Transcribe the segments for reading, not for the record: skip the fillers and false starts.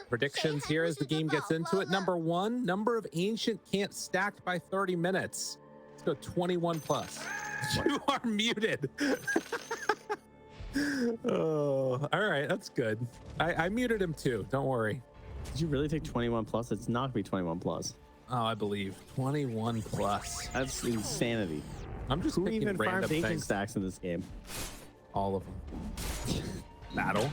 Predictions here as the game gets into it. Number 1, number of ancient can't stacked by 30 minutes. Let's go 21 plus. You are muted. Oh, all right, that's good. I muted him too. Don't worry. Did you really take 21 plus? It's not gonna be 21 plus. Oh, I believe 21 plus. That's insanity. I'm just Who picking even random farms ancient things. stacks in this game? All of them. Battle,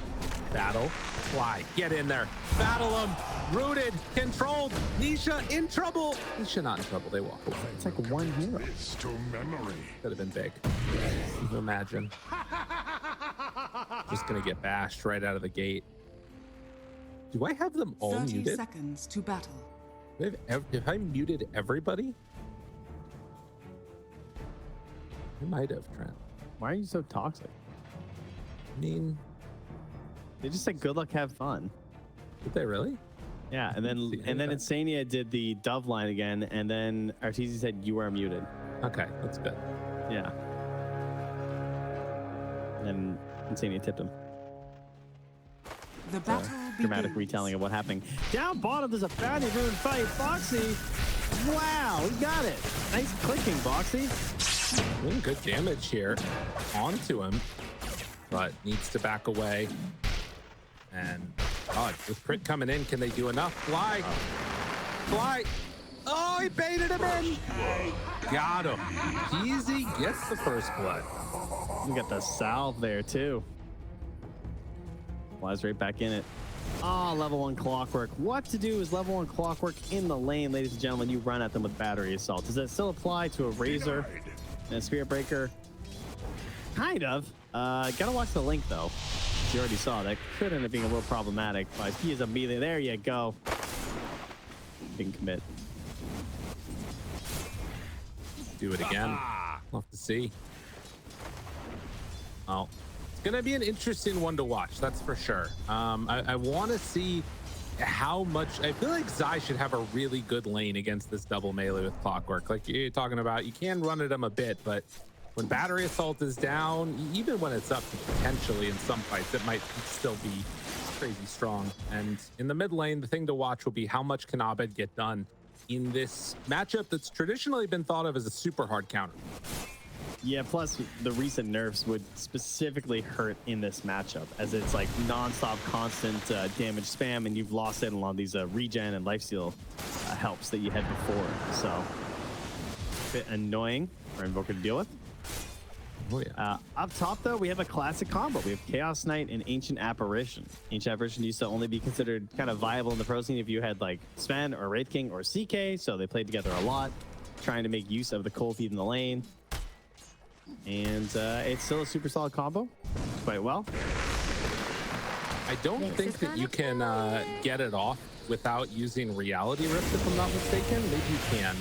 fly, get in there, battle them, rooted, controlled. Nisha in trouble. Nisha not in trouble. They walk away. It's like one hero. To memory. Could have been big. Can you imagine? Just gonna get bashed right out of the gate. Do I have them all 30 muted? seconds to battle. Have I muted everybody? I might have, Trent. Why are you so toxic? I mean, They just said good luck, have fun. did they really? Yeah, and then Insania did the dove line again, and then Arteezy said you are muted. Okay, that's good. Yeah. And then Insania tipped him. The battle Dramatic begins. retelling of what happened. Down bottom, there's a bounty rune fight. Boxy. Wow, he got it. Nice clicking, Boxy. Doing good damage here onto him, but needs to back away. And with crit coming in, can they do enough? Fly. Oh, he baited him in. Got him. Easy gets the first blood. We got the salve there too. Flies right back in it. Level 1 clockwork. What to do is level 1 clockwork in the lane, ladies and gentlemen. You run at them with battery assault. Does that still apply to a razor and a spirit breaker? Kind of. Gotta watch the link though. You already saw that could end up being a little problematic, but he is immediately there. You go. Didn't commit. Do it again. We'll have to see. Oh, it's gonna be an interesting one to watch. That's for sure. I want to see how much. I feel like Zai should have a really good lane against this double melee with clockwork. Like you're talking about, you can run at him a bit, but when battery assault is down, even when it's up potentially in some fights, it might still be crazy strong. And in the mid lane, the thing to watch will be how much can Abed get done in this matchup that's traditionally been thought of as a super hard counter. Yeah, plus the recent nerfs would specifically hurt in this matchup, as it's like non-stop constant damage spam, and you've lost it on these regen and lifesteal helps that you had before. So a bit annoying for Invoker to deal with. Oh yeah. Up top though, we have a classic combo. We have Chaos Knight and Ancient Apparition. Ancient Apparition used to only be considered kind of viable in the pro scene if you had like Sven or Wraith King or CK, so they played together a lot, trying to make use of the cold feed in the lane. And it's still a super solid combo. Quite well. I don't think that you can get it off without using Reality Rift, if I'm not mistaken. Maybe you can.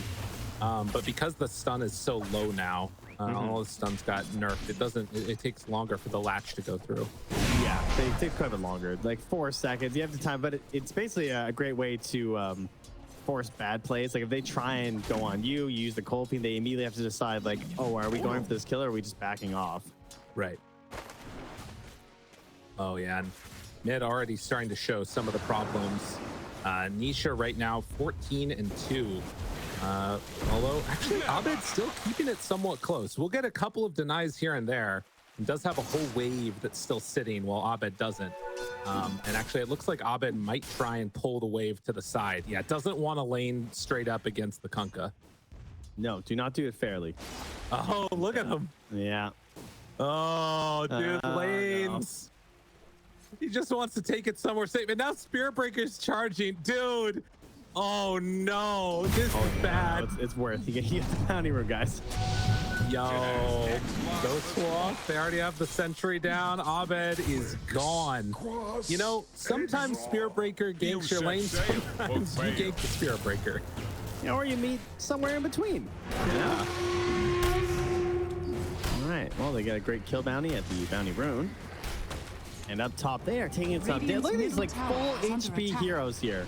But because the stun is so low now, all the stuns got nerfed. It takes longer for the latch to go through. Yeah, they take quite a bit longer, like 4 seconds. You have the time, but it's basically a great way to force bad plays. Like if they try and go on you, you use the cold feed, they immediately have to decide like, oh, are we going for this kill or are we just backing off? Right. Oh yeah, and mid already starting to show some of the problems. Nisha right now 14-2. Although actually Abed's still keeping it somewhat close. We'll get a couple of denies here and there. He does have a whole wave that's still sitting while Abed doesn't. And actually it looks like Abed might try and pull the wave to the side. Yeah, doesn't want to lane straight up against the Kunkka. No, do not do it fairly. Oh, look at him. Yeah. Oh, dude, lanes. No. He just wants to take it somewhere safe. And now Spirit Breaker's charging. Dude. Oh, no. This is bad. No, it's worth. You get the bounty room, guys. Yo. Go swap. They already have the sentry down. Abed is gone. You know, sometimes Spirit Breaker ganks your lane. Sometimes you gank the Spirit Breaker. Or you meet somewhere in between. Yeah. All right. Well, they got a great kill bounty at the bounty rune. And up top, they are taking some damage. Look at these like full HP heroes here.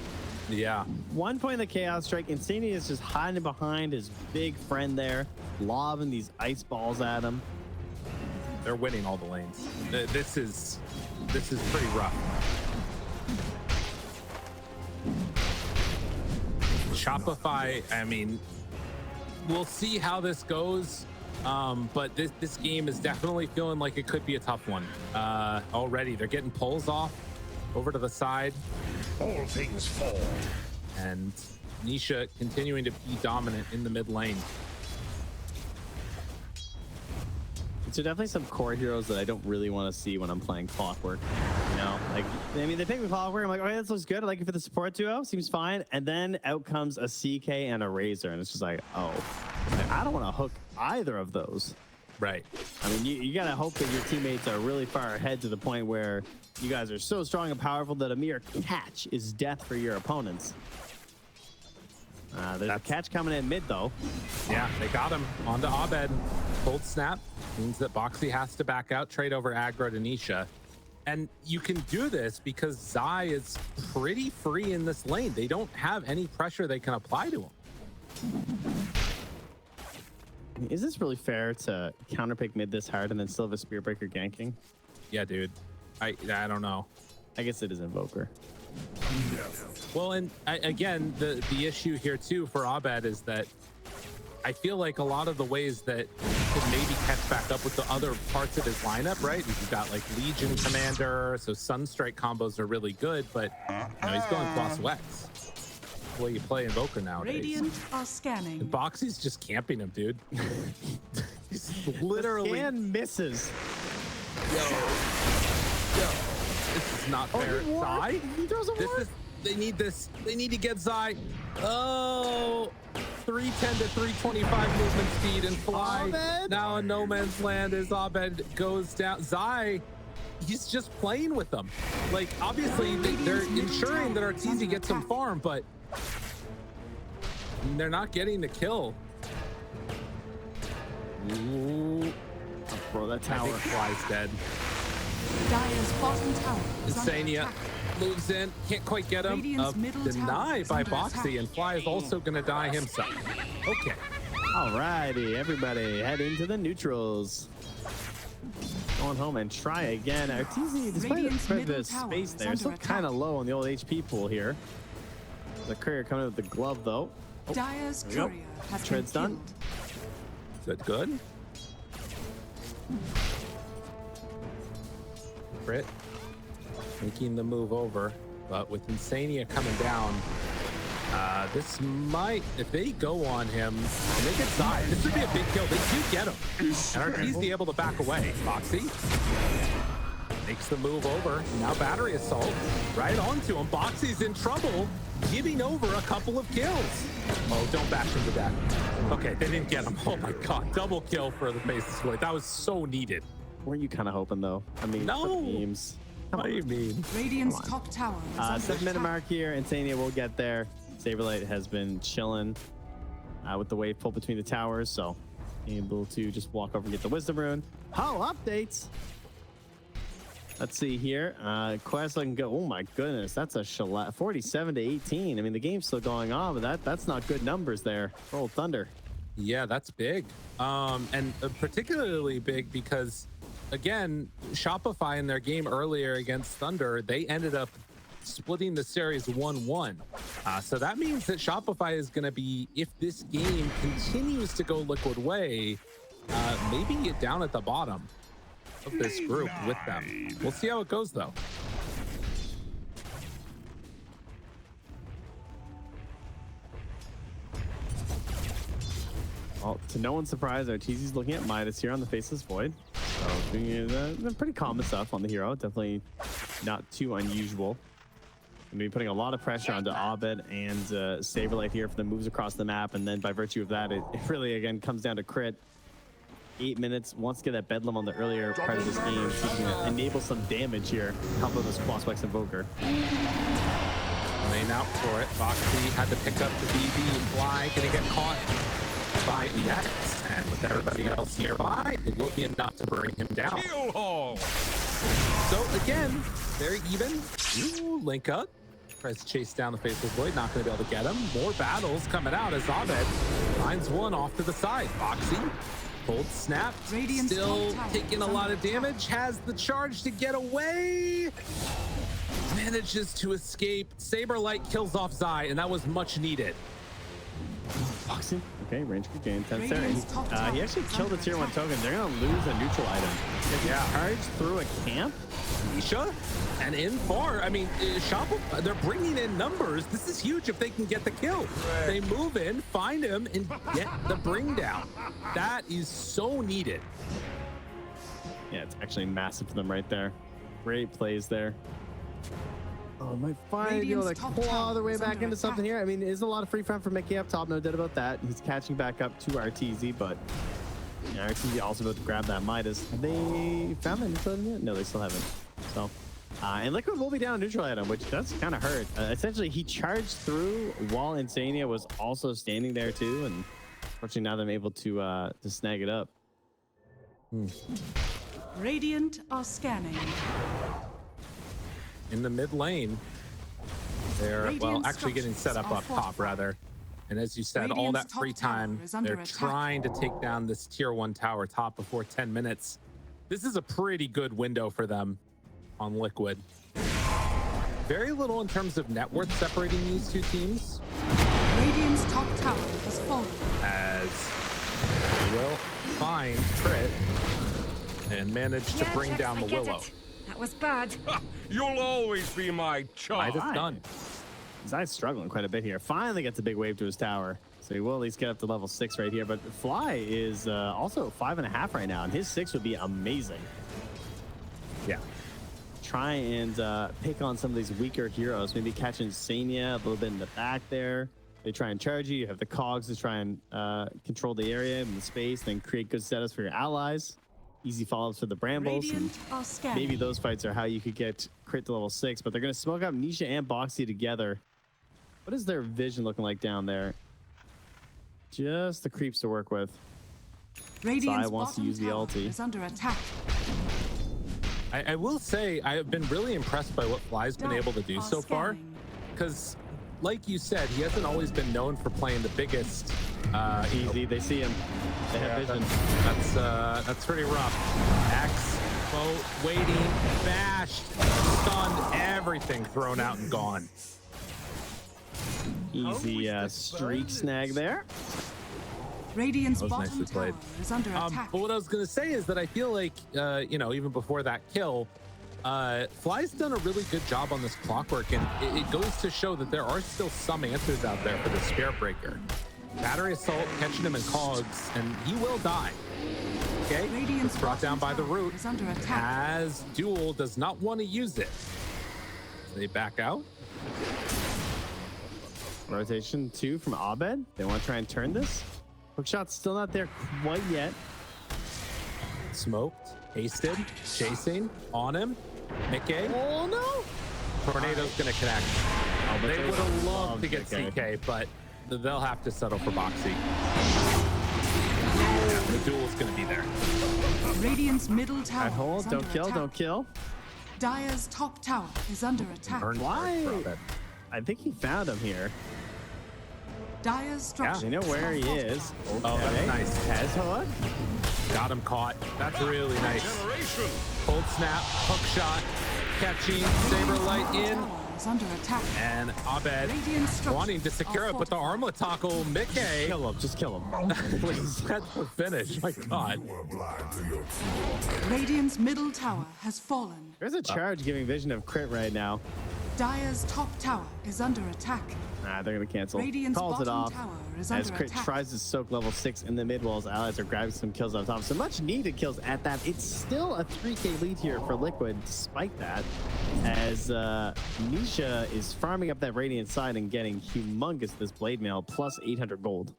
Yeah. 1 point in the Chaos Strike. Insania is just hiding behind his big friend there, lobbing these ice balls at him. They're winning all the lanes. This is pretty rough. Shopify, I mean, we'll see how this goes. But this game is definitely feeling like it could be a tough one. Already, they're getting pulls off over to the side. All things fall. And Nisha continuing to be dominant in the mid lane. So definitely some core heroes that I don't really want to see when I'm playing Clockwork. You know, like, I mean, they pick me Clockwork. I'm like, okay, this looks good. I like it for the support duo. Seems fine. And then out comes a CK and a Razor. And it's just like, oh, I don't want to hook either of those. Right. I mean, you got to hope that your teammates are really far ahead to the point where you guys are so strong and powerful that a mere catch is death for your opponents. There's a catch coming in mid, though. Yeah, they got him onto Abed. Cold snap means that Boxy has to back out, trade over aggro to Nisha. And you can do this because Zai is pretty free in this lane. They don't have any pressure they can apply to him. Is this really fair to counterpick mid this hard and then still have a Spear Breaker ganking? Yeah, dude. I don't know. I guess it is Invoker. Well, and again, the issue here too for Abed is that I feel like a lot of the ways that he could maybe catch back up with the other parts of his lineup, right? You've got like Legion Commander, so Sunstrike combos are really good, but you know, he's going cross Wex. The way you play Invoker nowadays. Radiant are scanning. And Boxy's just camping him, dude. He's literally. The scan misses. Yo. This is not fair. Zai? He throws a ward. They need this. They need to get Zai. Oh, 310 to 325 movement speed and fly. Abed? Now in no man's land as Abed goes down. Zai, he's just playing with them. Like, obviously, they're ensuring that Arteezy gets some farm, but they're not getting the kill. Ooh. Bro, that tower. I think Fly's dead. Dire's bottom tower is under Insania attack. moves in, can't quite get him. Radiant's middle Deny tower is by under Boxy, attack. and Fly is also going to die himself. Okay. Alrighty, everybody, head into the neutrals. Going home and try again. Arteezy, despite Radiant's the middle space tower there, is still under kind of attack. low on the old HP pool here. The courier coming with the glove, though. Dire's There we go. courier has been Tread's done. killed. Is that good? Crit making the move over, but with Insania coming down, this might, if they go on him and they get Zai, this would be a big kill. They do get him. And Arteezy able to back away. Boxy makes the move over. Now battery assault right onto him. Boxy's in trouble, giving over a couple of kills. Oh, don't bash him to death. Okay, they didn't get him. Oh my God, double kill for the Faceless Void. That was so needed. Weren't you kind of hoping, though? I mean, No. for memes. Come What do on. you mean? Radiant's top tower is under 7-minute attack. mark here. Insania will get there. SabeRLight has been chilling with the wave pull between the towers, so able to just walk over and get the Wisdom Rune. Oh, updates! Let's see here. Quest can go. Oh my goodness, that's a 47 to 18. I mean, the game's still going on, but that's not good numbers there for Old Thunder. Yeah, that's big. And particularly big because, again, Shopify in their game earlier against Thunder, they ended up splitting the series 1-1. So that means that Shopify is going to be, if this game continues to go Liquid way, maybe get down at the bottom of this group with them. We'll see how it goes, though. Well, to no one's surprise, Arteezy's looking at Midas here on the Faceless Void. So doing pretty common stuff on the hero. Definitely not too unusual. Going to be putting a lot of pressure onto Abed and SabeRLight here for the moves across the map. And then by virtue of that, it really, again, comes down to crit. 8 minutes. Wants to get that Bedlam on the earlier part of this game. So he can enable some damage here. Help out this Crosswex Invoker. Lane out for it. Boxy had to pick up the BB and Fly. Gonna get caught by EX. And with everybody else nearby, it will be enough to bring him down. So again, very even. Ooh, link up. Tries to chase down the Faceless Void. Not going to be able to get him. More battles coming out as Abed finds one off to the side. Boxy, cold snap. Radiant's Still top tower taking is a lot under of damage. Has the charge to get away. Manages to escape. SabeRLight kills off Zai, and that was much needed. Boxing. Okay, range could gain 10 there. Radiant's top tower He actually is killed the under tier 1 attack. token. They're going to lose a neutral item. If he charged through a camp, Nisha and in far. I mean, Shopify, they're bringing in numbers. This is huge if they can get the kill. They move in, find him, and get the bring down. That is so needed. yeah, it's actually massive for them right there. Great plays there. Oh, might finally be able to Radiant's top claw their tower way is back under into something attack. here. I mean, there's a lot of free front for Mickey up top, no doubt about that. He's catching back up to Arteezy, but yeah, Arteezy also about to grab that Midas. Have they found that neutral item yet? No, they still haven't. So, and Liquid will be down a neutral item, which does kind of hurt. Essentially, he charged through while Insania was also standing there too, and fortunately now they're able to snag it up. Radiant are scanning. In the mid lane, they're well Radiant actually getting set up structures up are top rather. And as you said, all Radiant's that free top tower time, is under they're attack. trying to take down this tier 1 tower top before 10 minutes. This is a pretty good window for them on Liquid. Very little in terms of net worth separating these two teams, Radiant's top tower has fallen. as they will find Crit and manage to Yeah, bring Tex, down I the get Willow. it. That was bad. You'll always be my Midas child. done. Zai's struggling quite a bit here. Finally gets a big wave to his tower. So he will at least get up to level 6 right here. But Fly is also 5.5 right now. And his 6 would be amazing. Yeah. Try and pick on some of these weaker heroes. Maybe catch Insania a little bit in the back there. They try and charge you. You have the cogs to try and control the area and the space. Then create good setups for your allies. Easy follow-ups for the Brambles. And Radiant are scanning. maybe those fights are how you could get crit to level 6. But they're going to smoke up Nisha and Boxy together. What is their vision looking like down there? Just the creeps to work with. Radiant's Zai wants to bottom use the tower ulti. is under attack. I will say I have been really impressed by what Fly's been able to do so far. Because, like you said, he hasn't always been known for playing the biggest. Easy, they see him. They have vision. That's pretty rough. Axe, boat, waiting, bashed, stunned, everything thrown out and gone. Easy streak snag there. Radiant's That was bottom nicely played. tower is under attack. But what I was gonna say is that I feel like, even before that kill, Fly's done a really good job on this clockwork, and it goes to show that there are still some answers out there for the Spirit Breaker. Battery Assault, catching him in cogs, and he will die. Okay, Radiant's it's brought down by bottom the tower root, is under attack. as Duel does not want to use it. They back out. Rotation 2 from Abed. They want to try and turn this. Hookshot's still not there quite yet. Smoked, hasted, chasing, on him. Mickey, Oh no! Tornado's gonna connect. Oh, but They would have loved loved to get Mickey. CK, but they'll have to settle for Boxy. Yeah, the duel's gonna be there. Radiant's middle tower Alright, hold. is Don't under kill, attack. don't kill. Dire's top tower is under attack. Burn Why? for Abed. I think he found him here. Dire's structure. They know where he is. Oh, that's nice. Has hook. Got him caught. That's really nice. Generation. Cold snap, hook shot, catching, SabeRLight in, Is under attack. and Abed Radiant structures wanting to secure are it, but the armlet tackle, Mickey. Kill him. Just kill him. Please, that's the finish. My God. Radiant's middle tower has fallen. There's a charge giving vision of crit right now. Dire's top tower is under attack. Nah, they're gonna cancel. Radiant's Calls it bottom off. tower is As under Crit attack. tries to soak level 6 in the mid walls, allies are grabbing some kills on top. So much needed kills at that. It's still a 3k lead here for Liquid, despite that. As Nisha is farming up that Radiant side and getting humongous this blade mail, plus 800 gold.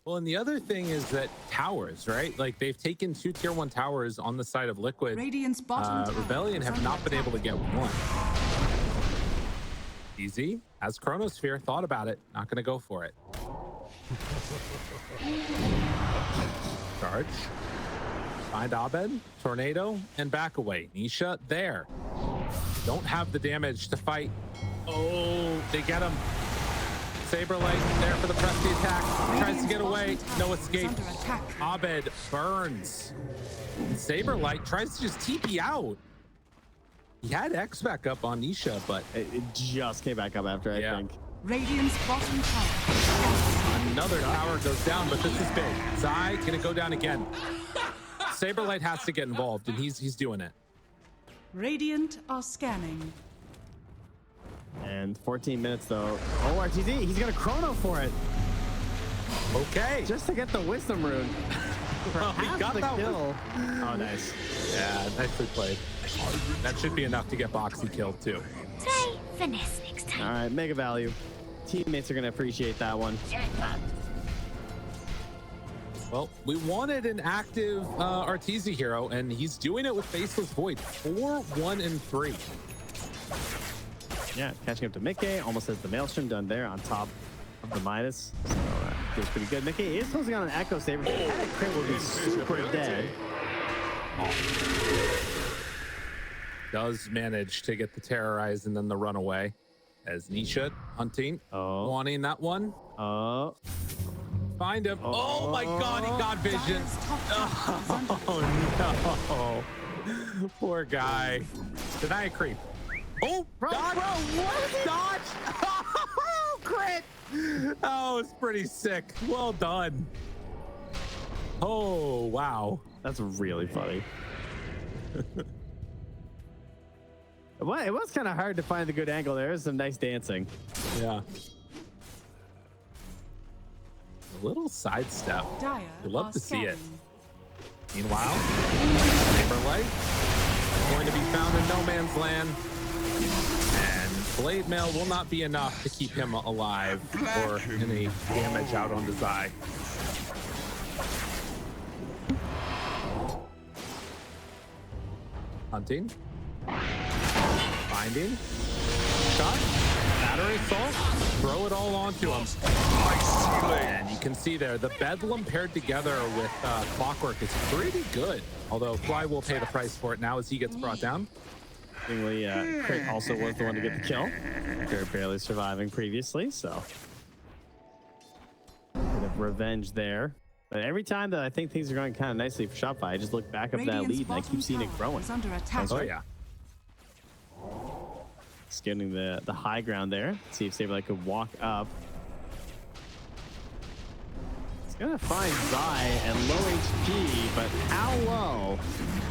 Well, and the other thing is that towers, right? Like they've taken 2 tier 1 towers on the side of Liquid. Radiant's bottom tower Rebellion is have under not been able to attack. get one. Easy. As Chronosphere thought about it, not going to go for it. Charge. Find Abed, Tornado, and back away. Nisha there. Don't have the damage to fight. Oh, they get him. SabeRLight there for the press the attack. Tries to get away. No escape. Under attack. Abed burns. SabeRLight tries to just TP out. He had X back up on Nisha, but It just came back up after, I Yeah. think. Radiant's bottom tower. Another tower goes down, but this is big. Zai gonna go down again. SabeRLight has to get involved, and he's doing it. Radiant are scanning. And 14 minutes though. Oh, Arteezy, he's gonna chrono for it. Okay. Just to get the wisdom rune. Well, he Half got the that kill. Oh, nice. Yeah, nicely played. That should be enough to get Boxy killed too. Try finesse next time. All right, mega value. Teammates are gonna appreciate that one. Well, we wanted an active Arteezy hero, and he's doing it with Faceless Void. 4, 1, and 3. Yeah, catching up to Mickey. Almost has the Maelstrom done there on top of the Midas. So feels pretty good. Mickey is closing on an Echo Saber. If it had a crit, would be super dead. Does manage to get the Terrorize and then the runaway. As Nisha hunting, wanting that one. Oh. Find him. Oh my God, he got vision. Dire's top tower is under Oh no. Poor guy. Deny a creep. Oh, dodge. Dodge. Oh, crit. Oh, it's pretty sick. Well done. Oh, wow. That's really funny. It was kind of hard to find the good angle there. There's some nice dancing. Yeah. A little sidestep. Dire You'd love are to see it. scanning. Meanwhile, SabeRLight going to be found in no man's land. And Blade Mail will not be enough to keep him alive or any damage out on the Zai. Hunting. Finding. Shot. Battery assault. Throw it all onto him. And you can see there, the Bedlam paired together with Clockwork is pretty good. Although Fly will pay the price for it now as he gets brought down. Seemingly, Crit also was the one to get the kill. They're barely surviving previously, so. Bit of revenge there. But every time that I think things are going kind of nicely for Shopify, I just look back up that Radiant's lead and I keep bottom seeing it tower growing. is under attack. Oh yeah. Just getting the high ground there. See if SabeRLight could walk up. It's gonna find Zai at low HP, but how low?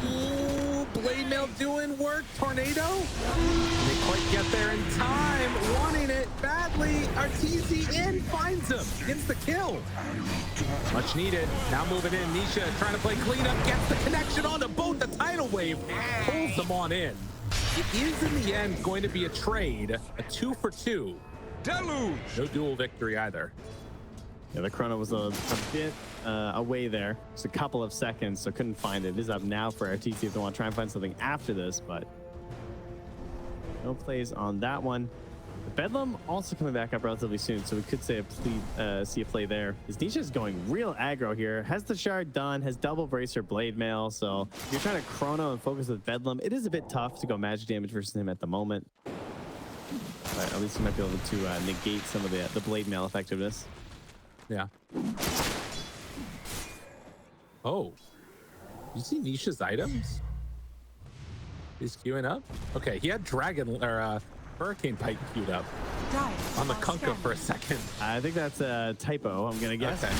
Ooh, Blade Mail doing work. Tornado. They quite get there in time. Wanting it badly. Arteezy in, finds him. Gets the kill. Much needed. Now moving in. Nisha trying to play cleanup. Gets the connection onto both. The tidal wave pulls them on in. It is in the end going to be a trade. A 2-for-2. Deluge! No dual victory either. Yeah, the chrono was a bit away there. Just a couple of seconds, so couldn't find it. It is up now for Arteezy if they want to try and find something after this, but no plays on that one. The Bedlam also coming back up relatively soon, so we could say see a play there. His Nisha is going real aggro here. Has the shard done, has double bracer Blade Mail, so if you're trying to chrono and focus with Bedlam, it is a bit tough to go magic damage versus him at the moment. But at least you might be able to negate some of the Blade Mail effectiveness. Yeah. Oh. You see Nisha's items? He's queuing up? Okay, he had Dragon or Hurricane Pike queued up Dire on the are Kunkka scanning. for a second. I think that's a typo, I'm gonna guess. Okay.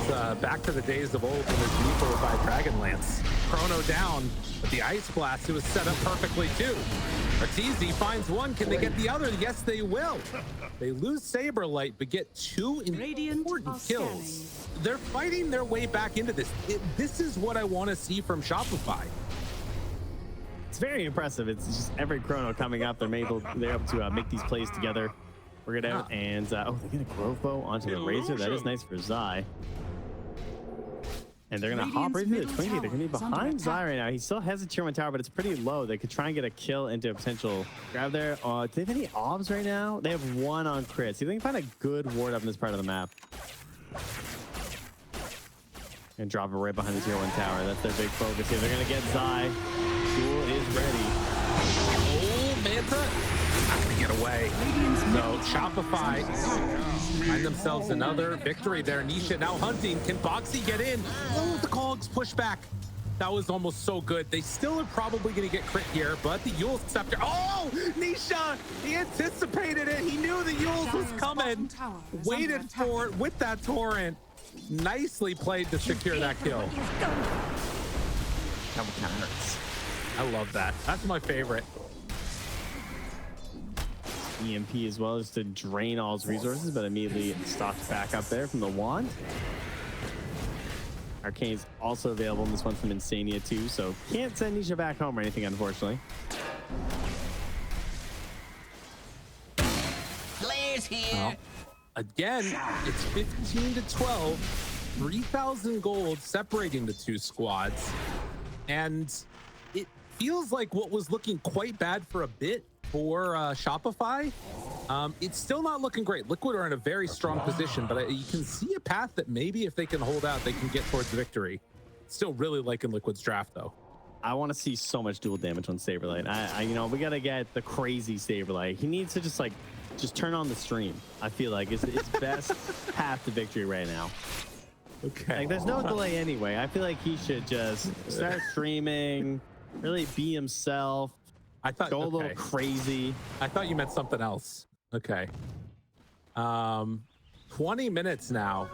It's, back to the days of old when his Reaper would buy Dragonlance. Chrono down, but the Ice Blast, it was set up perfectly too. Arteezy finds one. Can they get the other? Yes, they will. They lose SabeRLight, but get two Radiant important are kills. scanning. They're fighting their way back into this. This is what I want to see from Shopify. It's very impressive. It's just every chrono coming up. They're able to make these plays together, work it out, and oh, they get a Grove Bow onto the Razor. That is nice for Zai. And they're gonna hop right into the Radiant's Twinkie. They're gonna be middle tower is under behind Zai attack. right now. He still has a tier 1 tower, but it's pretty low. They could try and get a kill into a potential grab there. Do they have any obs right now? They have one on crit. See if they can find a good ward up in this part of the map. And drop it right behind the tier 1 tower. That's their big focus here. They're gonna get Zai. Duel is ready. Oh, Manta not gonna get away. So Shopify find themselves another victory there. Nisha now hunting. Can Boxy get in? Oh, the cogs push back. That was almost so good. They still are probably going to get crit here, but the Yule's Scepter. Oh, Nisha! He anticipated it. He knew the Yule's was coming. Waited for it with that torrent. Nicely played to secure that kill. That kind of hurts. I love that. That's my favorite. EMP as well, just to drain all his resources, but immediately stocked back up there from the wand. Arcane's also available in this one from Insania too, so can't send Nisha back home or anything, unfortunately. Players here. Well, again, it's 15 to 12, 3,000 gold separating the two squads, and it feels like what was looking quite bad for a bit for Shopify. It's still not looking great. Liquid are in a very strong position, but you can see a path that maybe if they can hold out, they can get towards victory. Still really liking Liquid's draft though. I want to see so much dual damage on SabeRLight. You know, we gotta get the crazy SabeRLight. He needs to just turn on the stream. I feel like it's best path to victory right now. Okay. Like, there's no delay anyway. I feel like he should just start streaming, really be himself. I thought go a little crazy. I thought you meant something else. Okay. 20 minutes now.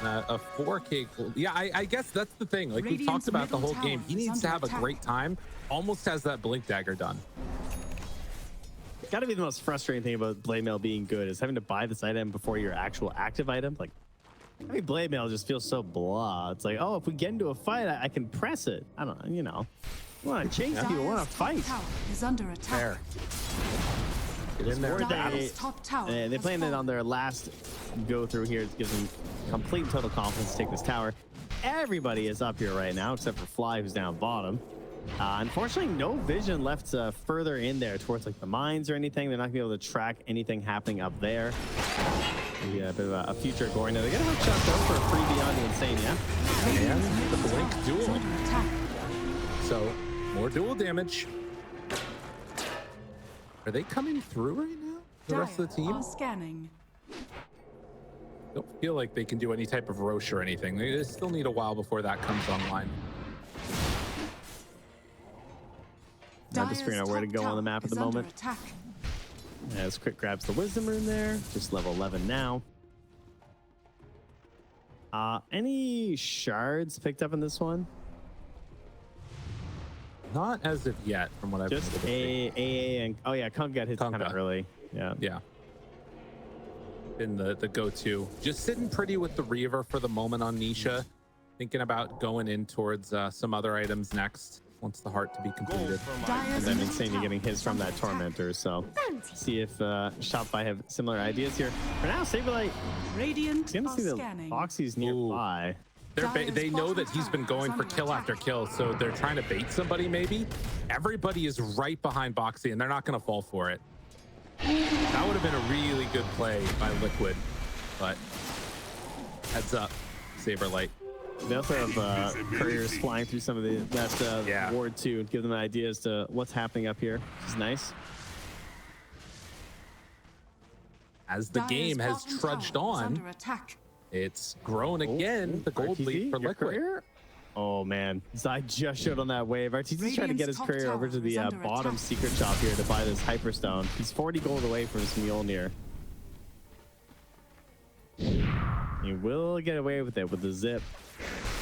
A 4K. Yeah, I guess that's the thing. Like we talked about the whole game. He needs to have a great time. Almost has that blink dagger done. Gotta be the most frustrating thing about Blade Mail being good is having to buy this item before your actual active item. Like, I mean, Blade Mail just feels so blah. It's like, oh, if we get into a fight, I can press it. I don't know, you know. I want to chase people, I want to fight. Is under attack. There. Get in there. They planned it on their last go through here. It gives them complete and total confidence to take this tower. Everybody is up here right now, except for Fly, who's down bottom. Unfortunately, no vision left further in there towards like the mines or anything. They're not gonna be able to track anything happening up there. Maybe a bit of a future going. They're gonna hook shot though for a free beyond the insane, yeah. And the blink duel. So more dual damage. Are they coming through right now? The rest of the team? Scanning. Don't feel like they can do any type of Roche or anything. They still need a while before that comes online. Not just figuring out where to go on the map at the moment. As Quick grabs the Wisdom Rune there, just level 11 now. Any shards picked up in this one? Not as of yet, from what I've just AA and oh yeah, Kunk got hit kind of early. Yeah. Been the go-to. Just sitting pretty with the Reaver for the moment on Nisha. Thinking about going in towards some other items next. Wants the heart to be completed. And then Insania getting his from that Tormentor. So see if Shopify have similar ideas here. For now, SabeRLight. Radiant gonna see the Foxy's nearby. They know that he's been going for kill after kill, so they're trying to bait somebody maybe. Everybody is right behind Boxy, and they're not going to fall for it. That would have been a really good play by Liquid, but heads up, SabeRLight. They also have couriers flying through some of that ward too, give them an idea as to what's happening up here, which is nice. As the game has trudged on, it's grown again. The gold lead for Liquid. Oh man, Zai just showed on that wave. Arteezy's trying to get his courier over to the bottom secret shop here to buy this Hyperstone. He's 40 gold away from his Mjolnir. He will get away with it with the zip.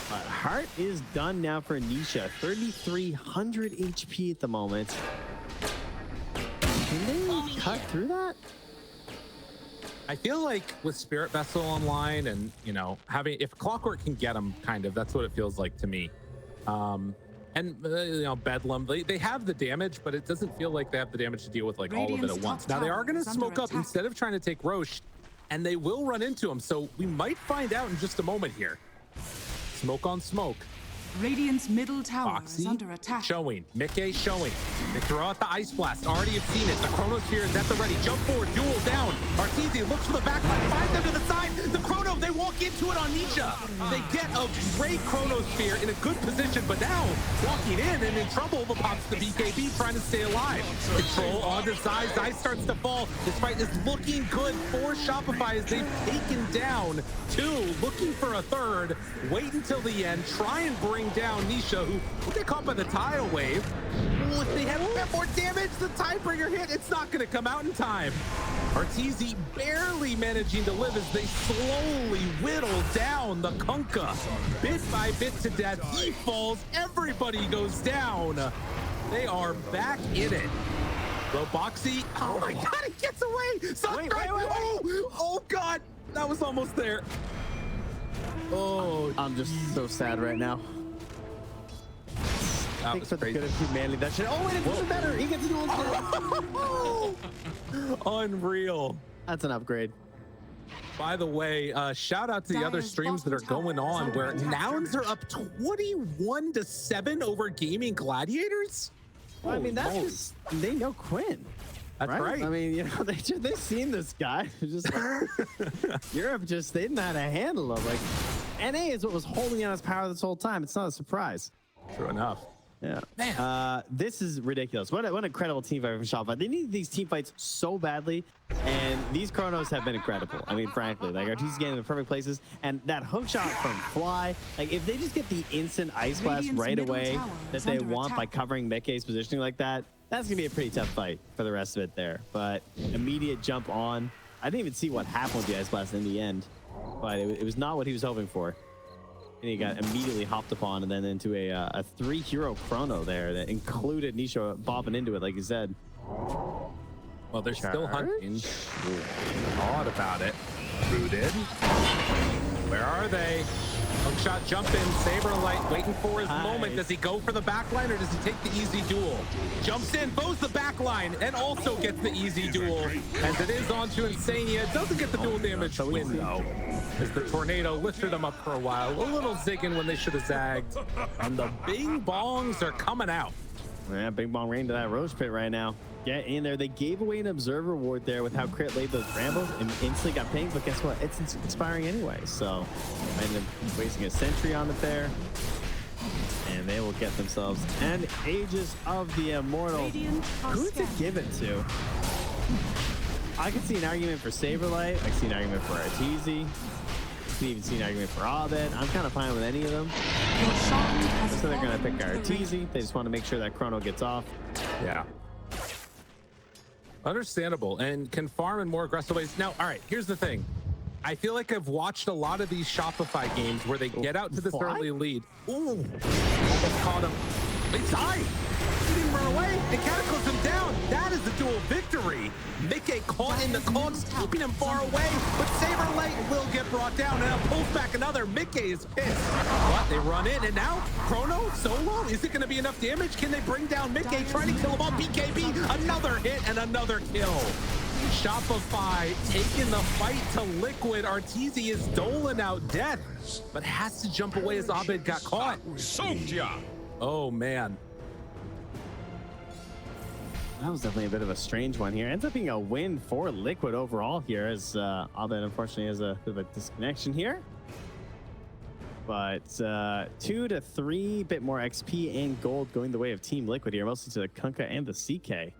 But heart is done now for Nisha. 3,300 HP at the moment. Can they cut through that? I feel like with Spirit Vessel online and, you know, if Clockwork can get them, kind of, that's what it feels like to me. And, you know, Bedlam, they have the damage, but it doesn't feel like they have the damage to deal with, like, all of it at once. Now, they are going to smoke up instead of trying to take Roche, and they will run into him, so we might find out in just a moment here. Smoke on smoke. Radiant's middle tower Foxy is under attack. Showing. Mickey showing. They throw out the Ice Blast. Already have seen it. The Chronosphere is at the ready. Jump forward. Duel down. Arteezy looks for the backline. Finds them to the side. The Chrono, they walk into it on Nisha. They get a great Chronosphere in a good position, but now walking in and in trouble. The pops the BKB trying to stay alive. Control on the side. Zai starts to fall. This fight is looking good for Shopify as they've taken down two. Looking for a third. Wait until the end. Try and break bring down Nisha, who will get caught by the tile wave. Oh, if they have a bit more damage, the Tidebringer hit, it's not going to come out in time. Arteezy barely managing to live as they slowly whittle down the Kunkka. Bit by bit to death, he falls, everybody goes down. They are back in it. Roboxy, oh my God, he gets away. Sunstrike, oh God, that was almost there. Oh, I'm just so sad right now. Thanks for the good of humanity. That shit. Oh, wait, it doesn't matter. He gets a dual instead. Unreal. That's an upgrade. By the way, shout out to the other streams that are going on where Nouns are up 21-7 over Gaming Gladiators. Well, I mean, that's just, they know Quinn. That's right. I mean, you know, they've seen this guy. Just like, Europe just, they didn't know how to handle him. Like, NA is what was holding on his power this whole time. It's not a surprise. True enough. Yeah. Man. This is ridiculous. What an incredible team fight from Shopify. They need these team fights so badly, and these chronos have been incredible. I mean, frankly, like Arteezy's getting in the perfect places, and that hook shot from Fly, like if they just get the instant ice blast Radiant's right middle away tower that is they under want by attack. covering Mekke's positioning like that, that's gonna be a pretty tough fight for the rest of it there. But immediate jump on. I didn't even see what happened with the ice blast in the end, but it was not what he was hoping for. And he got immediately hopped upon and then into a 3-hero chrono there that included Nisha bopping into it, like you said. Well, they're still hunting. Thought about it. Rooted. Where are they? Hookshot jump in. SabeRLight waiting for his moment. Does he go for the backline or does he take the easy duel? Jumps in, bows the backline, and also gets the easy duel. As it is onto Insania. Doesn't get the dual damage win though. As the tornado lifted them up for a while. A little zigging when they should have zagged. And the bing bongs are coming out. Yeah, bing bong rain to that Roach Pit right now. Get in there. They gave away an observer ward there with how Crit laid those brambles and instantly got pinged, but guess what? It's expiring anyway, so I ended up wasting a sentry on it there. And they will get themselves an Aegis of the Immortal. Radiant are Who to scanning. give it to? I can see an argument for SabeRLight. I can see an argument for Arteezy. I can even see an argument for Abed. I'm kind of fine with any of them. Your shaman has So they're going to fallen pick to the Arteezy. They just want to make sure that Chrono gets off. Yeah. Understandable, and can farm in more aggressive ways. Now, all right, here's the thing. I feel like I've watched a lot of these Shopify games where they get out to this early lead. Ooh, almost caught him. He's died. He didn't run away. They cataclysmed him down. That is the dual victory. Mickey caught in the cogs, keeping him far away, but SabeRLight will get brought down, and now pulls back another. Mickey is pissed. But they run in, and now Chrono solo. Is it going to be enough damage? Can they bring down Mickey? Trying to kill him all. BKB, another hit and another kill. Shopify taking the fight to Liquid. Arteezy is doling out death, but has to jump away as Abed got caught. Soaked ya! Oh, man. That was definitely a bit of a strange one here. Ends up being a win for Liquid overall here, as Abed unfortunately has a bit of a disconnection here. But 2 to 3, bit more XP and gold going the way of Team Liquid here, mostly to the Kunkka and the CK.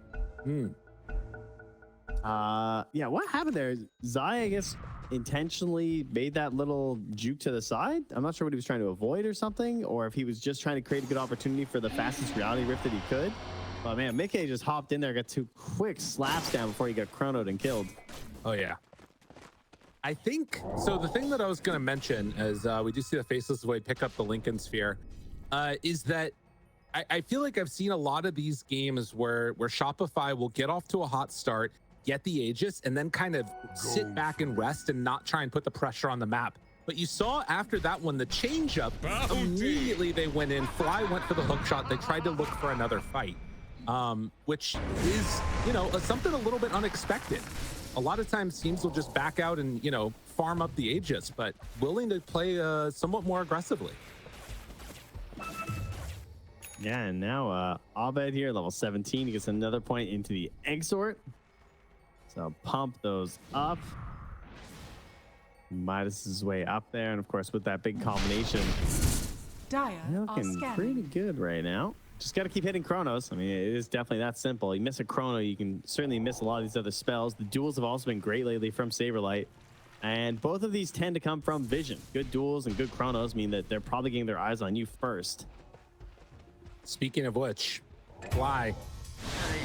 Yeah, what happened there? Zai, I guess, intentionally made that little juke to the side. I'm not sure what he was trying to avoid or something, or if he was just trying to create a good opportunity for the fastest reality rift that he could. But man, Mickey just hopped in there, got 2 quick slaps down before he got chronoed and killed. Oh, yeah. I think, so the thing that I was going to mention as we do see the Faceless Void pick up the Lincoln Sphere is that I feel like I've seen a lot of these games where Shopify will get off to a hot start, get the Aegis, and then kind of sit back and rest and not try and put the pressure on the map. But you saw after that one, the change up, immediately they went in, Fly went for the hook shot, they tried to look for another fight, which is, you know, something a little bit unexpected. A lot of times teams will just back out and, you know, farm up the Aegis, but willing to play somewhat more aggressively. Yeah, and now Abed here, level 17, he gets another point into the Exort. So pump those up. Midas is way up there, and of course with that big combination, Dire are looking scanning. pretty good right now. Just got to keep hitting Chronos. I mean, it is definitely that simple. You miss a Chrono, you can certainly miss a lot of these other spells. The duels have also been great lately from SabeRLight. And both of these tend to come from vision. Good duels and good chronos mean that they're probably getting their eyes on you first. Speaking of which, Fly.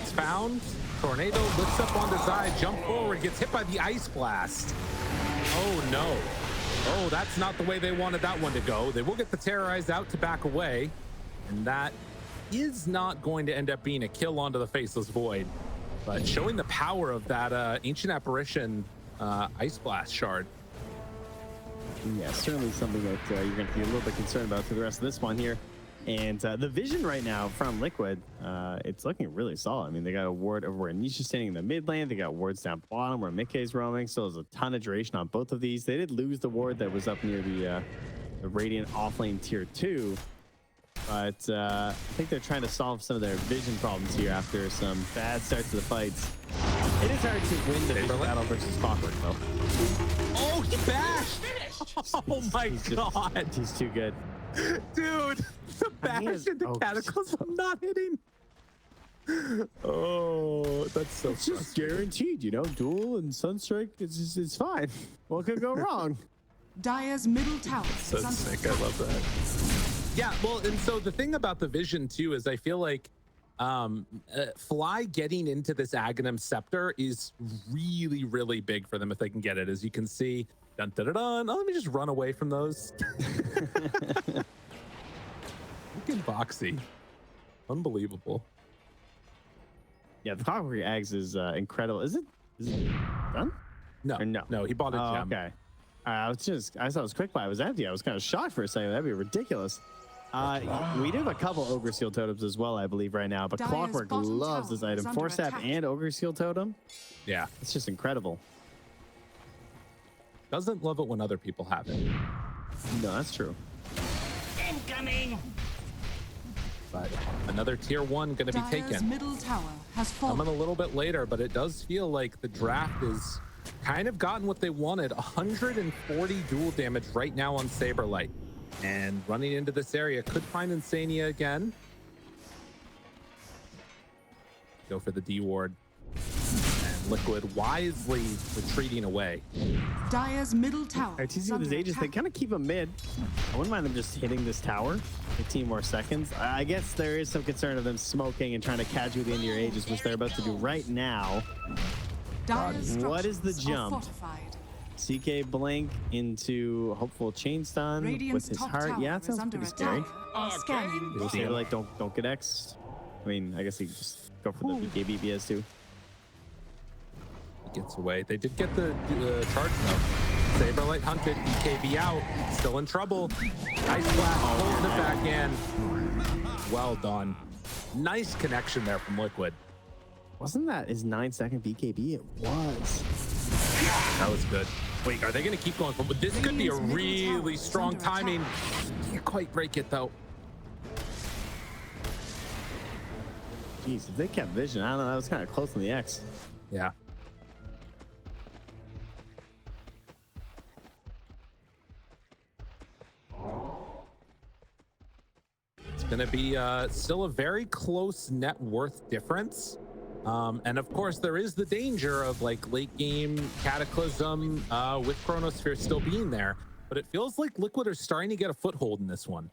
It's found. Tornado lifts up onto Zai, jump forward, gets hit by the Ice Blast. Oh no. Oh, that's not the way they wanted that one to go. They will get the Terrorized out to back away. And that is not going to end up being a kill onto the Faceless Void. But showing the power of that Ancient Apparition Ice Blast shard. Yeah, certainly something that you're going to be a little bit concerned about for the rest of this one here. And the vision right now from Liquid, it's looking really solid. I mean, they got a ward over where Nisha's standing in the mid lane. They got wards down bottom where Mikkei's roaming. So there's a ton of duration on both of these. They did lose the ward that was up near the Radiant offlane tier 2. But I think they're trying to solve some of their vision problems here after some bad starts to the fights. It is hard to win the vision battle versus Clockwork, though. Oh, he bashed! Oh my god. He's too good. Dude, the bash and the Cataclysm not hitting. Oh, that's so It's just guaranteed, you know, duel and Sunstrike, it's fine. What could go wrong? Dire's middle tower So is under sick. attack. I love that. Yeah, well, and so the thing about the vision too is I feel like Fly getting into this Aghanim Scepter is really, really big for them if they can get it. As you can see, dun dun dun dun. Oh, let me just run away from those. Freaking Boxy. Unbelievable. Yeah, the Clockwork Eggs is incredible. Is it done? No, Or no? no, he bought a gem. Okay. I thought it was quick buy. It was empty. I was kind of shocked for a second. That'd be ridiculous. We do have a couple Ogre Seal Totems as well, I believe, right now. But Dire's Clockwork bottom loves tower this item. is under 4-step attack. and Ogre Seal Totem. Yeah, It's just incredible. doesn't love it when other people have it. No, that's true. But another tier 1 going to be Dire's taken. middle tower has Coming fallen. a little bit later, but it does feel like the draft is kind of gotten what they wanted. 140 dual damage right now on SabeRLight. And running into this area could find Insania again. Go for the D ward. And Liquid wisely retreating away. Dire's middle tower is Arteezy with his under Aegis, they attack. kind of keep him mid. I wouldn't mind them just hitting this tower. 15 more seconds. I guess there is some concern of them smoking and trying to catch you at the end of your Aegis, which they're about to do right now. Dire's What is the structures are jump? fortified. CK Blink into hopeful chain stun Radiant's with his top heart. tower Yeah, it is sounds under pretty attack. scary. Scanning. We'll see, like, don't get X. I mean, I guess he just go for the BKB BS too. Gets away. They did get the charge though. SabeRLight hunted. BKB out. Still in trouble. Ice Blast pulls it back in. Well done. Nice connection there from Liquid. Wasn't that his 9-second BKB? It was. That was good. Wait, are they going to keep going? But this could be a really strong timing. Can't quite break it though. Jeez, if they kept vision, I don't know. That was kind of close on the X. Yeah. It's going to be still a very close net worth difference. And of course, there is the danger of like late game Cataclysm with Chronosphere still being there. But it feels like Liquid are starting to get a foothold in this one.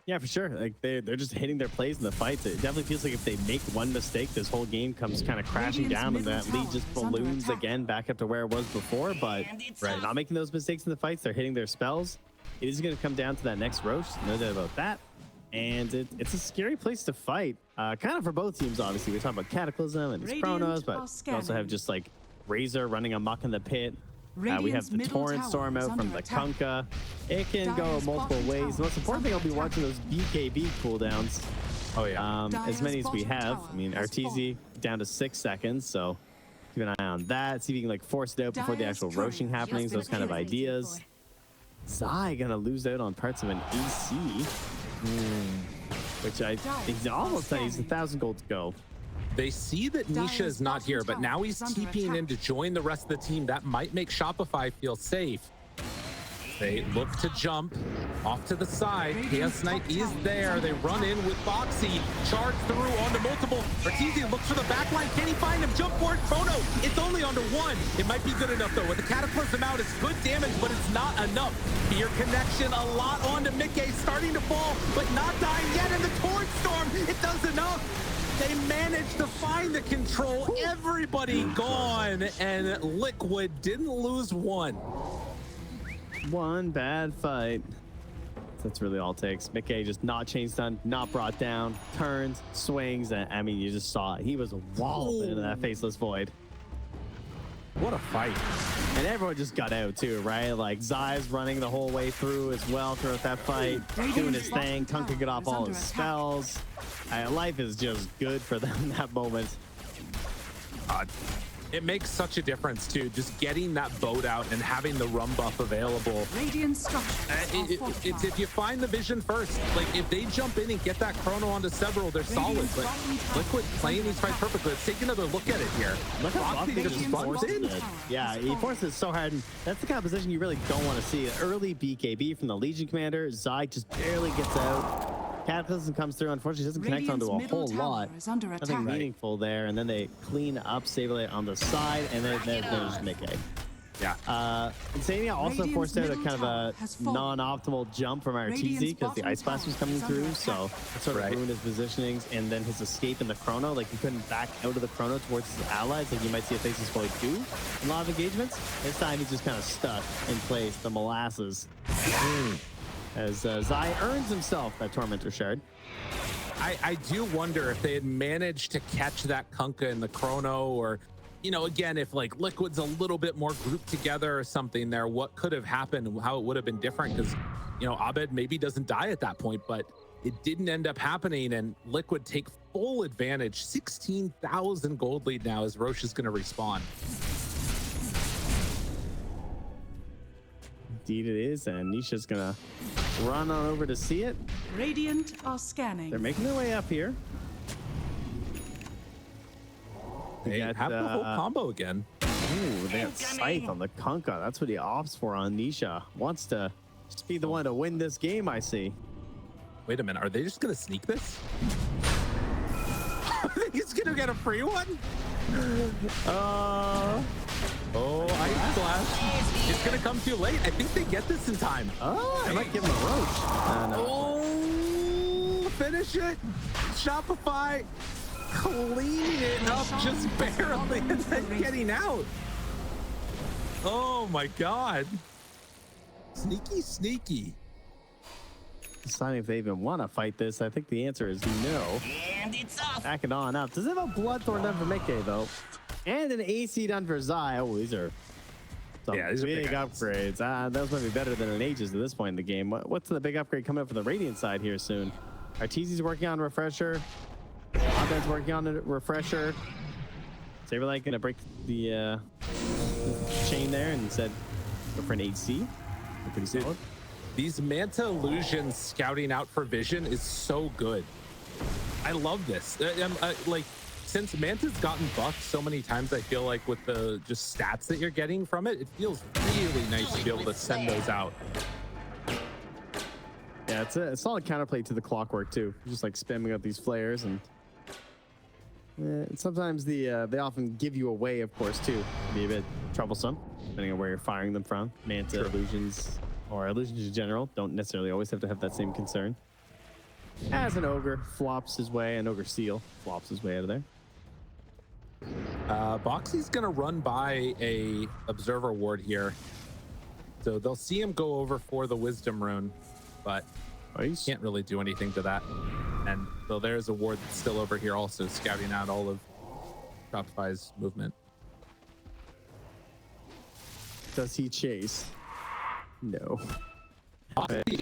Yeah, for sure. Like they're just hitting their plays in the fights. It definitely feels like if they make one mistake, this whole game comes kind of crashing Radiant's down, and middle that lead tower just is under balloons attack. again back up to where it was before. But not making those mistakes in the fights, they're hitting their spells. It is going to come down to that next Roche, no doubt about that. And it's a scary place to fight, kind of for both teams. Obviously, we're talking about Cataclysm and his Radiant Chronos, are but we also scanning. have just like Razor running amok in the pit. We have Radiant's the middle Torrent tower Storm is out from under the attack. Kunkka. It can go Dire's multiple bottom ways. tower The most is important thing will be under watching those BKB cooldowns. Oh yeah. As Dire's many as we bottom have. tower I mean, has Arteezy down to 6 seconds, so keep an eye on that. See if you can like force it out before the Dire's actual courier roaching just happenings, been those kind of appealing to ideas. Zai gonna lose out on parts of an AC, which I think he's almost done. He's 1,000 gold to go. They see that Nisha Dire's is not bottom here, but tower now he's is under TPing in attack. to join the rest of the team. That might make Shopify feel safe. They look to jump off to the side. Chaos Knight is there. They run in with Boxy. Charge through onto multiple. Arteezy looks for the back line. Can he find him? Jump for it. Chrono. It's only onto one. It might be good enough, though. With the Cataclysm out, it's good damage, but it's not enough. Fear connection a lot onto Mickey. Starting to fall, but not dying yet. And the Torch Storm, it does enough. They managed to find the control. Everybody gone, and Liquid didn't lose one. One bad fight. That's really all it takes. Mickey just not chain stun, not brought down, turns, swings, and I mean, you just saw it. He was walloped into that faceless void. What a fight. And everyone just got out too, right? Like Zai's running the whole way through as well throughout that fight, doing his thing. Tunk could get off all his spells. Life is just good for them in that moment. It makes such a difference too, just getting that boat out and having the rum buff available. Radiant structures. It's if you find the vision first. Like if they jump in and get that chrono onto several, they're solid. But Liquid playing these fights perfectly. Let's take another look at it here. Look how Boxy just runs in. Yeah, he forces it so hard, and that's the kind of position you really don't want to see. Early BKB from the Legion commander. Zai just barely gets out. Cataclysm comes through. Unfortunately, doesn't connect onto a whole lot. Nothing meaningful there, and then they clean up SabeRLight on the side, and then there's Mickey. Yeah. Insania also forced out a kind of a non-optimal jump from Arteezy because the Ice Blast was coming through, so it sort of ruined his positionings, and then his escape in the chrono, like he couldn't back out of the chrono towards his allies, like you might see a Faceless Void do in a lot of engagements. This time he's just kind of stuck in place, the molasses. As Zai earns himself that Tormentor Shard. I do wonder if they had managed to catch that Kunkka in the chrono, or, you know, again, if like Liquid's a little bit more grouped together or something there, what could have happened, how it would have been different, because, you know, Abed maybe doesn't die at that point, but it didn't end up happening, and Liquid take full advantage. 16,000 gold lead now as Roche is going to respawn. Indeed it is, and Nisha's gonna run on over to see it. Radiant are scanning. They're making their way up here. They have the whole combo again. Ooh, they got Scythe on the Kunkka. That's what he opts for on Nisha. Wants to just be the one to win this game, I see. Wait a minute, are they just gonna sneak this? He's gonna get a free one? Oh, Ice Blast. It's gonna come too late. I think they get this in time. Oh, I might give him a roach. No. Oh, finish it. Shopify cleaning it up just barely and then getting out. Oh my God. Sneaky, sneaky. Deciding if they even want to fight this, I think the answer is no. And it's off. Back it on up. Does it have a Bloodthorn done for Mickey, though? And an AC done for Zai. Oh, these are some these are big big upgrades. Those might be better than an Aegis at this point in the game. What's the big upgrade coming up for the Radiant side here soon? Arteezy's working on Refresher. Abed's working on a Refresher. SabeRLight gonna break the chain there and instead go for an AC. Pretty solid. These Manta Illusions scouting out for vision is so good. I love this. Like, since Manta's gotten buffed so many times, I feel like with the just stats that you're getting from it, it feels really nice to be able to send those out. Yeah, it's a solid counterplay to the Clockwork too. Just like spamming out these flares, and sometimes they often give you away, of course, too. Be a bit troublesome depending on where you're firing them from. Manta Illusions or illusions in general don't necessarily always have to have that same concern. As an ogre flops his way, an ogre seal flops his way out of there. Boxy's gonna run by a observer ward here, so they'll see him go over for the wisdom rune, but can't really do anything to that. And so there's a ward that's still over here, also scouting out all of Shopify's movement. Does he chase? No. Boxy's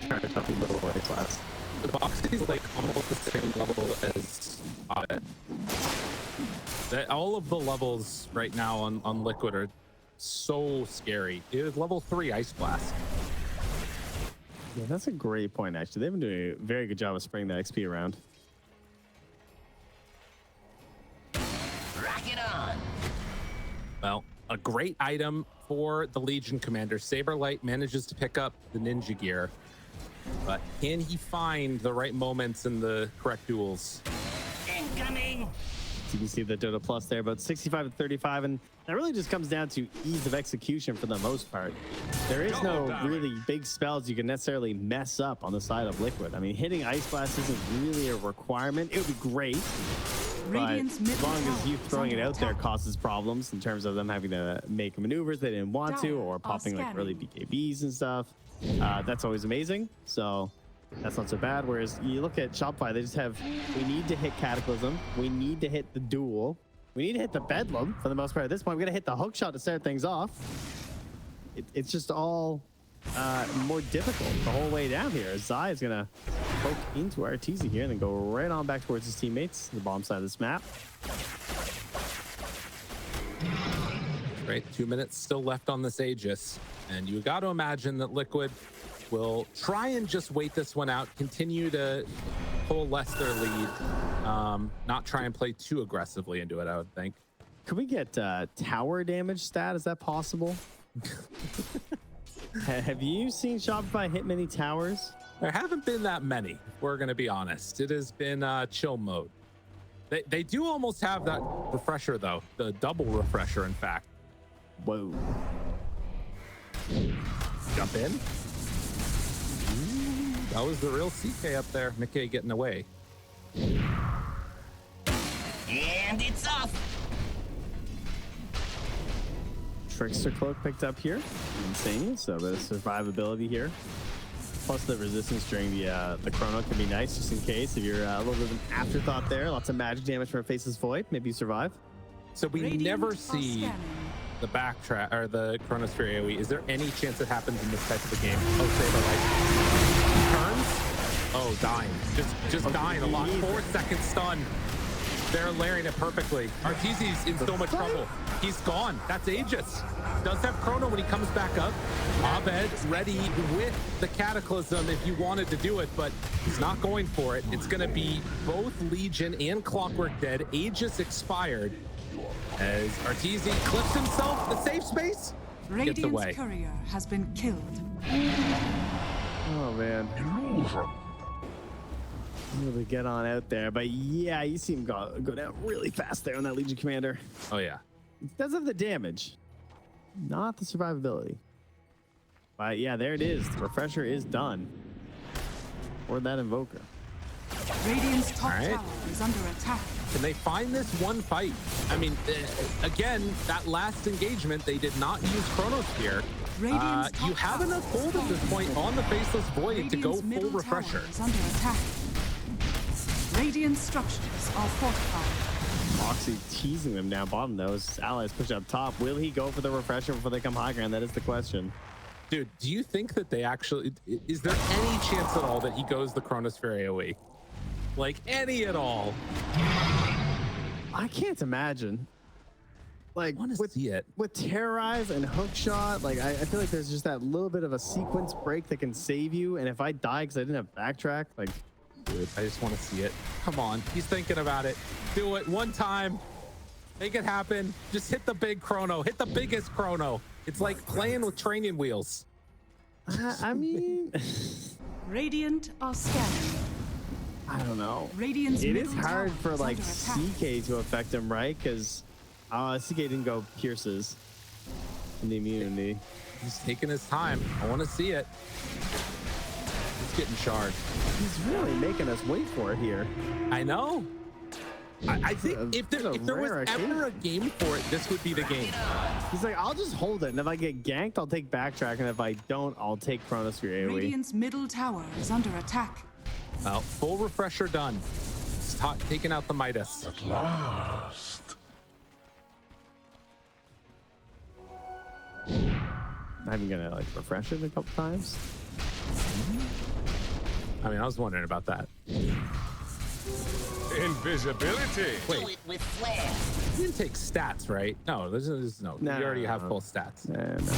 like almost the same level as Abed. All of the levels right now on Liquid are so scary. It is level 3 Ice Blast. Yeah, that's a great point, actually. They've been doing a very good job of spreading that XP around. Rock it on. Well, a great item for the Legion commander. SabeRLight manages to pick up the ninja gear, but can he find the right moments and the correct duels? Incoming! You can see the Dota Plus there, about 65 to 35, and that really just comes down to ease of execution for the most part. There is no really big spells you can necessarily mess up on the side of Liquid. I mean, hitting Ice Blast isn't really a requirement. It would be great, but as long as you throwing it out there causes problems in terms of them having to make maneuvers they didn't want to, or popping like early BKBs and stuff, that's always amazing. So that's not so bad. Whereas you look at Shopify, they just have, we need to hit Cataclysm, we need to hit the Duel, we need to hit the Bedlam for the most part. At this point, we're going to hit the hook shot to start things off. It's just all more difficult the whole way down here. Zai is going to poke into Arteezy here and then go right on back towards his teammates, the bottom side of this map. Right, 2 minutes still left on this Aegis, and you got to imagine that Liquid will try and just wait this one out, continue to coalesce their lead, not try and play too aggressively into it, I would think. Could we get tower damage stat? Is that possible? Have you seen Shopify hit many towers? There haven't been that many, we're going to be honest. It has been chill mode. They do almost have that refresher, though, the double refresher, in fact. Whoa. Jump in. That was the real CK up there. Mickey getting away. And it's off! Trickster Cloak picked up here. Insane. So the survivability here. Plus the resistance during the chrono can be nice just in case. If you're a little bit of an afterthought there. Lots of magic damage from a Faceless Void. Maybe you survive. So we never see the backtrack or the Chronosphere AoE. Is there any chance it happens in this type of a game? Oh, SabeRLight. Turns? Oh, dying. Just dying a lot. 4 second stun. They're layering it perfectly. Arteezy's in so much trouble. He's gone. That's Aegis. Does have Chrono when he comes back up. Abed ready with the Cataclysm if you wanted to do it, but he's not going for it. It's going to be both Legion and Clockwork dead. Aegis expired as Arteezy clips himself the safe space. Gets away. Radiant's courier has been killed. Oh, man. Really get on out there, but yeah, you see him go down really fast there on that Legion commander. Oh yeah, it does have the damage, not the survivability. But yeah, there it is. The refresher is done for that Invoker. Radiant's top tower is under attack. Can they find this one fight? I mean, again, that last engagement, they did not use Chronosphere. You have enough hold at this point on the Faceless Void to go full refresher. Is under attack. Radiant structures are fortified. Moxie teasing them down bottom though. His allies push up top. Will he go for the refresher before they come high ground? That is the question. Dude, do you think that they actually... Is there any chance at all that he goes the Chronosphere AoE? Like, any at all? I can't imagine. Like, I want to see it. With Terrorize and Hookshot, like, I feel like there's just that little bit of a sequence break that can save you. And if I die because I didn't have backtrack, like... Dude, I just want to see it. Come on. He's thinking about it. Do it one time. Make it happen. Just hit the big chrono. Hit the biggest chrono. It's like playing with training wheels. I mean... Radiant are scanning. I don't know. Radiant's it is hard for, like, CK to affect him, right? Because CK didn't go pierces in the immunity. He's taking his time. I want to see it. He's getting shard. He's really making us wait for it here. I know. I think if there was ever a game for it, this would be the game. He's like, I'll just hold it, and if I get ganked, I'll take backtrack, and if I don't, I'll take Chronosphere AoE. Radiant's middle tower is under attack. Well, full refresher done. It's taking out the Midas. At last. I'm even gonna like refresh it a couple times. I mean, I was wondering about that. Invisibility. Wait, Do it with flair. you didn't take stats, right? No, this is no. No, You already no, have no. full stats. No. I was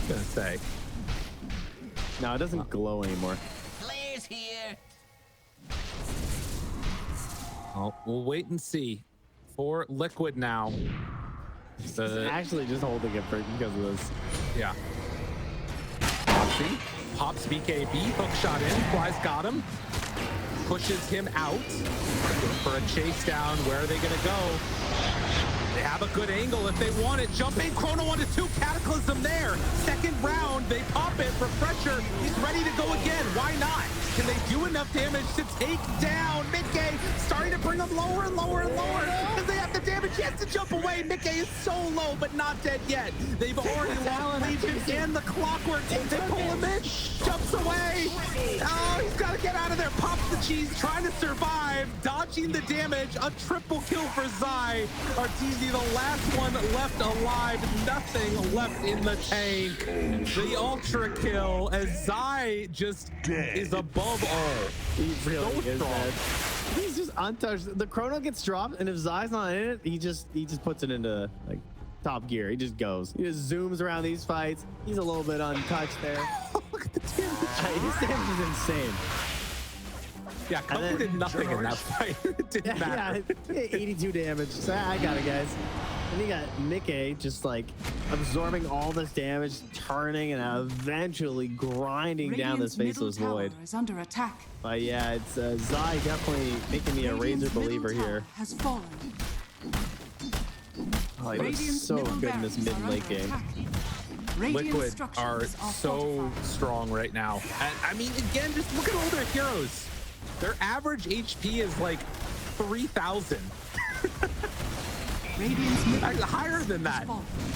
gonna say. No, it doesn't glow anymore. Flair's here. Oh, we'll wait and see. For Liquid now. He's actually just holding it because of this. Yeah. Foxy pops BKB, hook shot in, Fly's got him, pushes him out for a chase down. Where are they gonna go? They have a good angle if they want it. Jumping Chrono 1-2, Cataclysm there. Second round, they pop it for pressure. He's ready to go again. Why not? Can they do enough damage to take down Mickey? Starting to bring him lower and lower and lower because they have the damage. He has to jump away. Mickey is so low, but not dead yet. They've already lost Legion and the Clockwork. They pull him in, jumps away. Oh, he's got to get out of there. Pops the cheese, trying to survive, dodging the damage. A triple kill for Zai. Arteezy, the last one left alive. Nothing left in the tank. The ultra kill as Zai just is above all. He really So is, strong. man. He's just untouched. The Chrono gets dropped, and if Zai's not in it, he just puts it into like top gear. He just goes. He just zooms around these fights. He's a little bit untouched there. Look at the damage. His damage is insane. Yeah, Kunkka did nothing in that fight. It didn't matter. Yeah, 82 damage. So I got it, guys. And you got Mickey just like absorbing all this damage, turning, and eventually grinding down this faceless void. Is under attack. But yeah, it's Zai definitely making me a Razor believer here. Has fallen. Oh, he looks so good in this mid and late game. Liquid are so strong right now. And I mean, again, just look at all their heroes. Their average HP is like 3,000. Higher than that.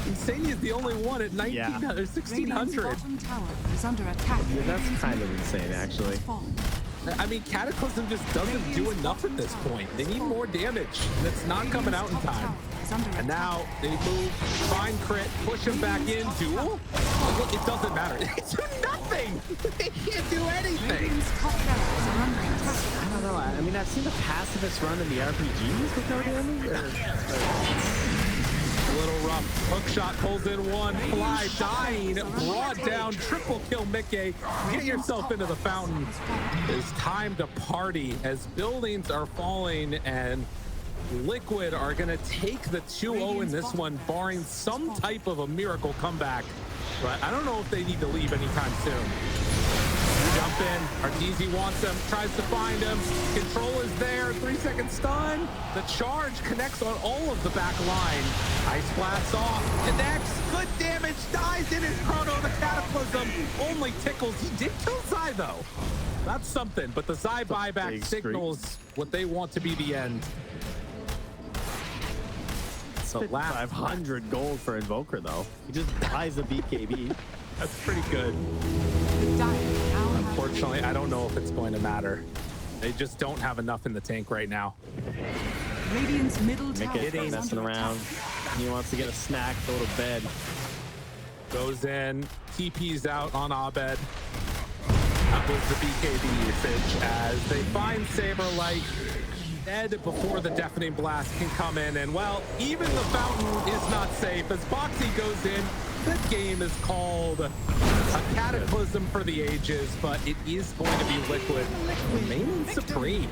Insania is the only one at 1,900 or 1,600. Is under attack. Yeah, that's kind of insane, actually. I mean, Cataclysm just doesn't do enough at this point. They need more damage. That's not coming out in time. And now they move, find crit, push him back in, duel. It doesn't matter. They do nothing. They can't do anything. I don't know. I mean, I've seen the pacifist run in the RPGs with no damage. A little rough. Hook shot pulls in one. Fly dying. Brought down. Triple kill Mickey. Get yourself into the fountain. It's time to party as buildings are falling and Liquid are going to take the 2-0 in this one, barring some type of a miracle comeback. But I don't know if they need to leave anytime soon. Jump in. Arteezy wants him, tries to find him. Control is there. 3-second stun. The charge connects on all of the back line. Ice blasts off. Connects. Good damage. Dies in his Chrono. The Cataclysm only tickles. He did kill Zai, though. That's something. But the Zai buyback signals what they want to be the end. So 500 gold for Invoker, though. He just buys a BKB. That's pretty good. Unfortunately, I don't know if it's going to matter. They just don't have enough in the tank right now. Radiant's middle tower Mickey's messing around. He wants to get a snack, go to bed. Goes in, TP's out on Abed. That was the BKB usage as they find SabeRLight dead before the deafening blast can come in. And well, even the fountain is not safe as Foxy goes in. That game is called a cataclysm for the ages, but it is going to be Liquid remaining supreme.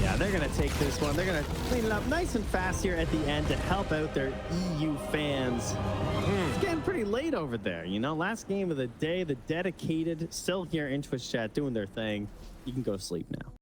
Yeah, they're going to take this one. They're going to clean it up nice and fast here at the end to help out their EU fans. It's getting pretty late over there. You know, last game of the day, the dedicated still here in Twitch chat doing their thing. You can go sleep now.